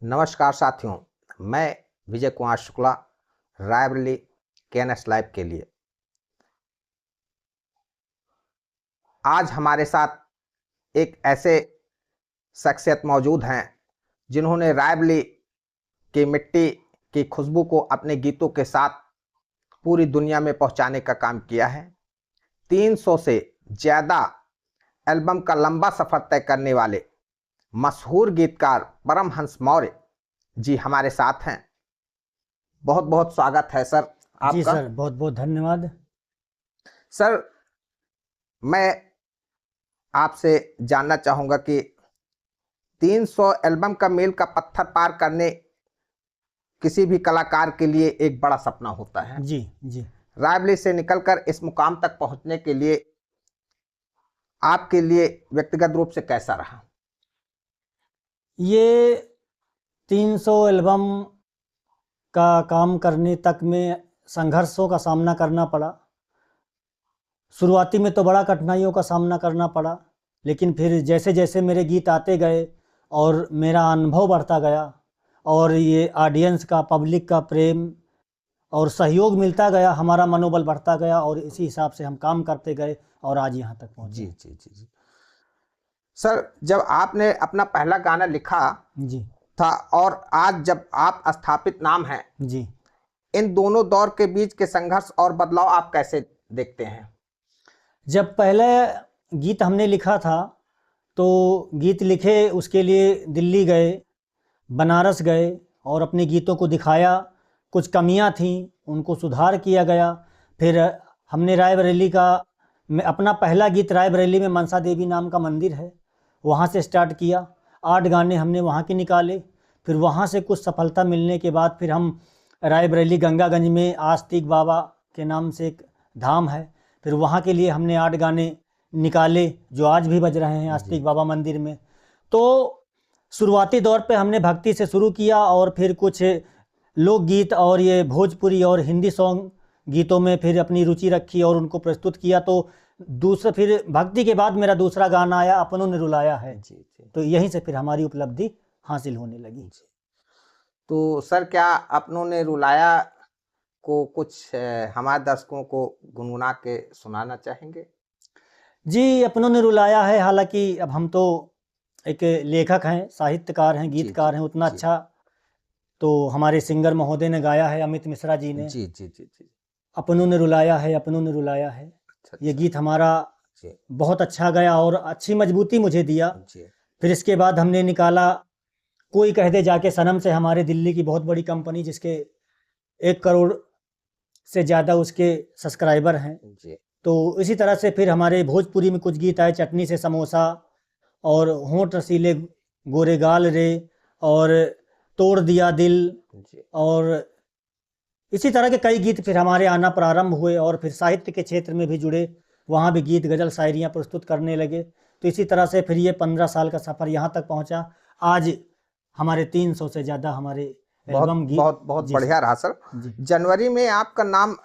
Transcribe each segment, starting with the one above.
नमस्कार साथियों, मैं विजय कुमार शुक्ला, रायबरेली केएनएस लाइव के लिए। आज हमारे साथ एक ऐसे शख्सियत मौजूद हैं जिन्होंने रायबरेली की मिट्टी की खुशबू को अपने गीतों के साथ पूरी दुनिया में पहुंचाने का काम किया है। 300 से ज़्यादा एल्बम का लंबा सफ़र तय करने वाले मशहूर गीतकार परमहंस मौर्य जी हमारे साथ हैं। बहुत बहुत स्वागत है सर आपका। जी सर, बहुत बहुत धन्यवाद। सर, मैं आपसे जानना चाहूँगा कि 300 एल्बम का मील का पत्थर पार करने किसी भी कलाकार के लिए एक बड़ा सपना होता है। जी जी। रायबरेली से निकलकर इस मुकाम तक पहुंचने के लिए आपके लिए व्यक्तिगत रूप से कैसा रहा? ये 300 एल्बम का काम करने तक में संघर्षों का सामना करना पड़ा। शुरुआती में तो बड़ा कठिनाइयों का सामना करना पड़ा, लेकिन फिर जैसे जैसे मेरे गीत आते गए और मेरा अनुभव बढ़ता गया और ये ऑडियंस का, पब्लिक का प्रेम और सहयोग मिलता गया, हमारा मनोबल बढ़ता गया और इसी हिसाब से हम काम करते गए और आज यहाँ तक पहुँचे। जी जी जी जी। सर, जब आपने अपना पहला गाना लिखा जी था और आज जब आप स्थापित नाम हैं, जी, इन दोनों दौर के बीच के संघर्ष और बदलाव आप कैसे देखते हैं? जब पहले गीत हमने लिखा था तो गीत लिखे, उसके लिए दिल्ली गए, बनारस गए और अपने गीतों को दिखाया। कुछ कमियां थीं, उनको सुधार किया गया। फिर हमने रायबरेली का, अपना पहला गीत रायबरेली में मनसा देवी नाम का मंदिर है, वहाँ से स्टार्ट किया। 8 गाने हमने वहाँ के निकाले। फिर वहाँ से कुछ सफलता मिलने के बाद फिर हम रायबरेली गंगागंज में आस्तिक बाबा के नाम से एक धाम है, फिर वहाँ के लिए हमने 8 गाने निकाले जो आज भी बज रहे हैं आस्तिक बाबा मंदिर में। तो शुरुआती दौर पे हमने भक्ति से शुरू किया और फिर कुछ लोकगीत और ये भोजपुरी और हिंदी सॉन्ग गीतों में फिर अपनी रुचि रखी और उनको प्रस्तुत किया। तो दूसरा, फिर भक्ति के बाद मेरा दूसरा गाना आया अपनों ने रुलाया है। जी जी। तो यहीं से फिर हमारी उपलब्धि हासिल होने लगी। तो सर, क्या अपनों ने रुलाया को कुछ हमारे दर्शकों को गुनगुना के सुनाना चाहेंगे? जी, अपनों ने रुलाया है, हालांकि अब हम तो एक लेखक हैं, साहित्यकार हैं, गीतकार हैं, उतना जी। अच्छा तो हमारे सिंगर महोदय ने गाया है, अमित मिश्रा जी ने। जी जी जी जी। अपनों ने रुलाया है, अपनों ने रुलाया है। अच्छा ये अच्छा। गीत हमारा जी बहुत अच्छा गया और अच्छी मजबूती मुझे दिया। जी फिर इसके बाद हमने निकाला कोई कह दे जाके सनम से, हमारे दिल्ली की बहुत बड़ी कंपनी जिसके 1 करोड़ से ज़्यादा उसके सब्सक्राइबर हैं। जी तो इसी तरह से फिर हमारे भोजपुरी में कुछ गीत आए, चटनी से समोसा और होंठ रसीले गोरे गाल रे और तोड़ दिया दिल, जी। और इसी तरह के कई गीत फिर हमारे आना प्रारंभ हुए और फिर साहित्य के क्षेत्र में भी जुड़े, वहाँ भी गीत गज़ल शायरियाँ प्रस्तुत करने लगे। तो इसी तरह से फिर ये 15 साल का सफ़र यहाँ तक पहुँचा। आज हमारे 300 से ज़्यादा हमारे एल्बम गीत। बहुत बहुत बढ़िया रहा सर। जी जनवरी में आपका नाम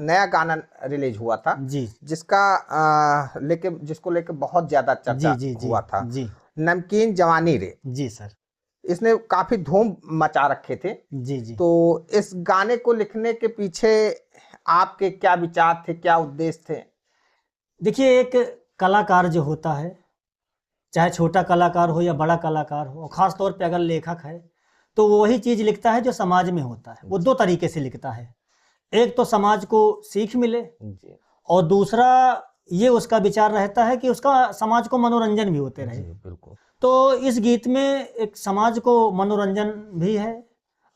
नया गाना रिलीज हुआ था, जी जिसको लेके बहुत ज्यादा चर्चा जी जी हुआ था। जी नमकीन जवानी रे, जी सर। इसने काफी धूम मचा रखे थे। जी जी। तो इस गाने को लिखने के पीछे आपके क्या विचार थे, क्या उद्देश्य थे? देखिए, एक कलाकार जो होता है, चाहे छोटा कलाकार हो या बड़ा कलाकार हो, और ख़ास तौर पे अगर लेखक है, तो वो वही चीज़ लिखता है जो समाज में होता है। वो 2 तरीके से लिखता है, एक तो समाज को सीख मिले जी और दूसरा ये उसका विचार रहता है कि उसका समाज को मनोरंजन भी होते रहे। बिल्कुल। तो इस गीत में एक समाज को मनोरंजन भी है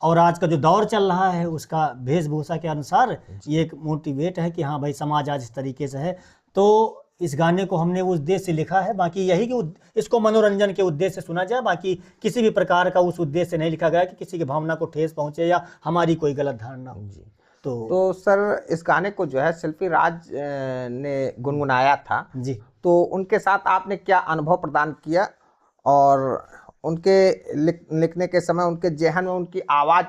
और आज का जो दौर चल रहा है उसका वेशभूषा के अनुसार ये एक मोटिवेट है कि हाँ भाई, समाज आज इस तरीके से है। तो इस गाने को हमने उस उद्देश्य से लिखा है, बाकी यही कि इसको मनोरंजन के उद्देश्य से सुना जाए, बाकी किसी भी प्रकार का उस उद्देश्य से नहीं लिखा गया कि किसी की भावना को ठेस पहुंचे या हमारी कोई गलत धारणा हो। जी। तो सर, इस गाने को जो है शिल्पी राज ने गुनगुनाया था। जी। तो उनके साथ आपने क्या अनुभव प्रदान किया और उनके लिखने के समय उनके जेहन में उनकी आवाज़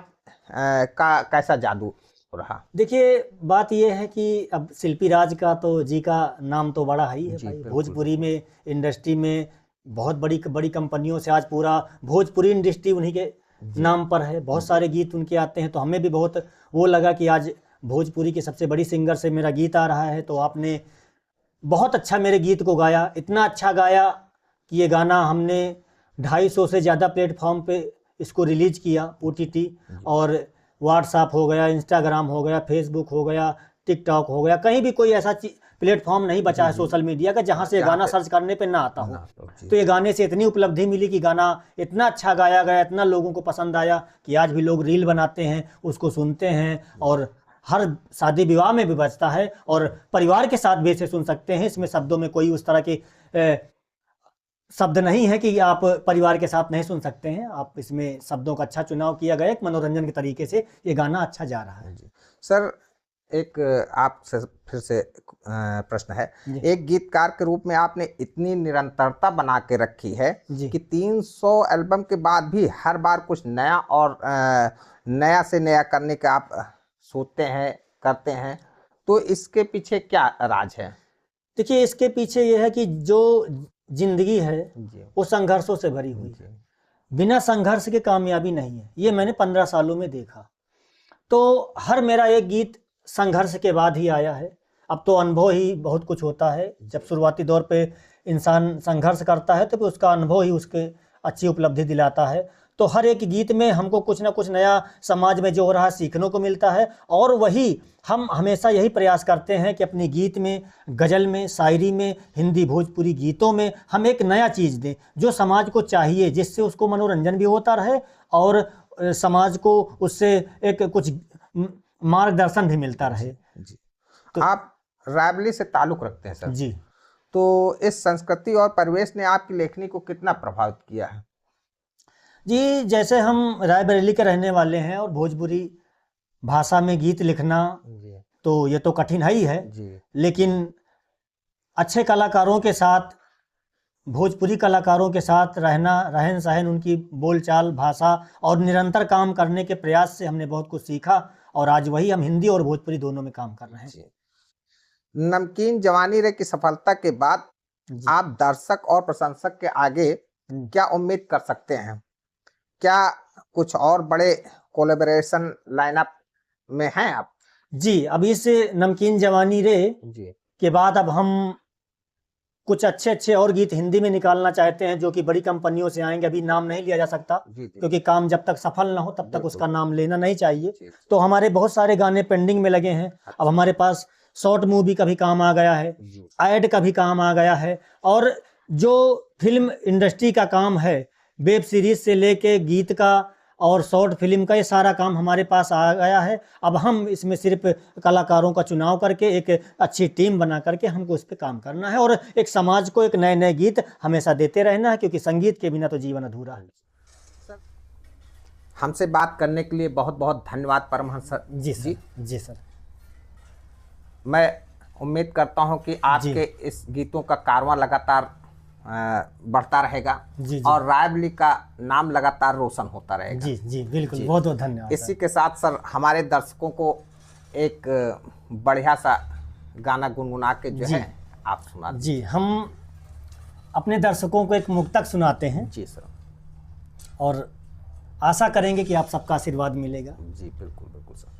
का कैसा जादू रहा? देखिए, बात यह है कि अब शिल्पी राज का तो जी का नाम तो बड़ा ही है भाई। भोजपुरी में, इंडस्ट्री में बहुत बड़ी बड़ी कंपनियों से आज पूरा भोजपुरी इंडस्ट्री उन्हीं के नाम पर है, बहुत सारे गीत उनके आते हैं। तो हमें भी बहुत वो लगा कि आज भोजपुरी की सबसे बड़ी सिंगर से मेरा गीत आ रहा है। तो आपने बहुत अच्छा मेरे गीत को गाया, इतना अच्छा गाया कि ये गाना हमने 250 से ज़्यादा प्लेटफॉर्म पे इसको रिलीज किया, OTT, और व्हाट्सएप हो गया, इंस्टाग्राम हो गया, फेसबुक हो गया, टिकटॉक हो गया, कहीं भी कोई ऐसा प्लेटफॉर्म नहीं बचा है सोशल मीडिया का जहाँ से गाना सर्च करने पे ना आता हो। तो ये गाने से इतनी उपलब्धि मिली कि गाना इतना अच्छा गाया गया, इतना लोगों को पसंद आया कि आज भी लोग रील बनाते हैं, उसको सुनते हैं, और हर शादी विवाह में भी बजता है, और परिवार के साथ भी इसे सुन सकते हैं। इसमें शब्दों में कोई उस तरह के शब्द नहीं है कि आप परिवार के साथ नहीं सुन सकते हैं। आप इसमें शब्दों का अच्छा चुनाव किया गया, एक मनोरंजन के तरीके से ये गाना अच्छा जा रहा है। सर, एक आपसे फिर से प्रश्न है, एक गीतकार के रूप में आपने इतनी निरंतरता बना के रखी है कि 300 एल्बम के बाद भी हर बार कुछ नया और नया से नया करने का आप सोचते हैं, करते हैं, तो इसके पीछे क्या राज है? देखिए, इसके पीछे ये है कि जो जिंदगी है वो संघर्षों से भरी हुई है, बिना संघर्ष के कामयाबी नहीं है। ये मैंने 15 सालों में देखा। तो हर मेरा एक गीत संघर्ष के बाद ही आया है। अब तो अनुभव ही बहुत कुछ होता है। जब शुरुआती दौर पे इंसान संघर्ष करता है तो उसका अनुभव ही उसके अच्छी उपलब्धि दिलाता है। तो हर एक गीत में हमको कुछ ना कुछ नया समाज में जो हो रहा है सीखने को मिलता है, और वही हम हमेशा यही प्रयास करते हैं कि अपने गीत में, गज़ल में, शायरी में, हिंदी भोजपुरी गीतों में हम एक नया चीज़ दें जो समाज को चाहिए, जिससे उसको मनोरंजन भी होता रहे और समाज को उससे एक कुछ मार्गदर्शन भी मिलता रहे। तो आप रायबरेली से ताल्लुक़ रखते हैं सर जी, तो इस संस्कृति और परिवेश ने आपकी लेखनी को कितना प्रभावित किया है? जी, जैसे हम रायबरेली के रहने वाले हैं और भोजपुरी भाषा में गीत लिखना तो ये तो कठिन है ही है, लेकिन अच्छे कलाकारों के साथ, भोजपुरी कलाकारों के साथ रहना, रहन सहन, उनकी बोलचाल, भाषा और निरंतर काम करने के प्रयास से हमने बहुत कुछ सीखा, और आज वही हम हिंदी और भोजपुरी दोनों में काम कर रहे हैं। नमकीन जवानी रे की सफलता के बाद आप दर्शक और प्रशंसक के आगे क्या उम्मीद कर सकते हैं? क्या कुछ और बड़े कोलैबोरेशन लाइनअप में हैं आप? जी, अब इस नमकीन जवानी रे के बाद अब हम कुछ अच्छे और गीत हिंदी में निकालना चाहते हैं जो कि बड़ी कंपनियों से आएंगे। अभी नाम नहीं लिया जा सकता क्योंकि काम जब तक सफल ना हो तब तक उसका नाम लेना नहीं चाहिए। तो हमारे बहुत सारे गाने पेंडिंग में लगे हैं। अब हमारे पास शॉर्ट मूवी का भी काम आ गया है, ऐड का भी काम आ गया है, और जो फिल्म इंडस्ट्री का काम है, वेब सीरीज से लेके गीत का और शॉर्ट फिल्म का, ये सारा काम हमारे पास आ गया है। अब हम इसमें सिर्फ कलाकारों का चुनाव करके एक अच्छी टीम बना करके हमको इस पे काम करना है, और एक समाज को एक नए नए गीत हमेशा देते रहना है, क्योंकि संगीत के बिना तो जीवन अधूरा है। सर, हमसे बात करने के लिए बहुत बहुत धन्यवाद परमहंस सर। जी सर। मैं उम्मीद करता हूं कि आपके इस गीतों का कारवां लगातार बढ़ता रहेगा और रायबरेली का नाम लगातार रोशन होता रहेगा। जी बिल्कुल, बहुत बहुत धन्यवाद। इसी के साथ सर हमारे दर्शकों को एक बढ़िया सा गाना गुनगुना के जो है आप सुना दीजिए। जी, हम अपने दर्शकों को एक मुक्तक सुनाते हैं। जी सर, और आशा करेंगे कि आप सबका आशीर्वाद मिलेगा। जी बिल्कुल बिल्कुल सर।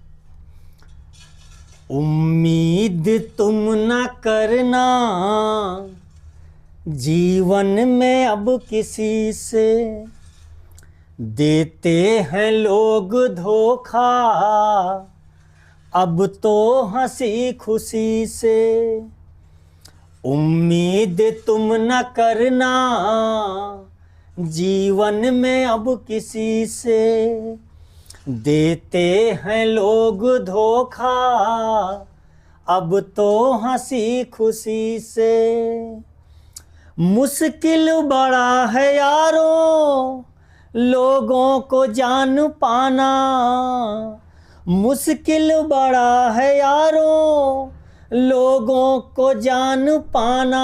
उम्मीद तुम न करना जीवन में अब किसी से, देते हैं लोग धोखा अब तो हंसी खुशी से। उम्मीद तुम न करना जीवन में अब किसी से, देते हैं लोग धोखा अब तो हंसी खुशी से। मुश्किल बड़ा है यारों लोगों को जान पाना, मुश्किल बड़ा है यारों लोगों को जान पाना।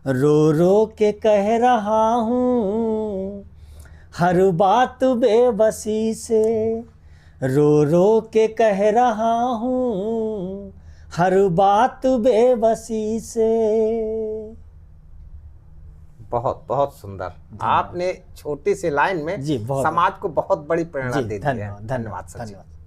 रो रो के कह रहा हूँ हर बात बेबसी से, रो रो के कह रहा हूँ हर बात बेबसी से। बहुत बहुत सुंदर। आपने छोटी सी लाइन में जी, बहुत समाज को बहुत बड़ी प्रेरणा जी, दे दी है। धन्यवाद धन्यवाद सर जी। धन्यवाद।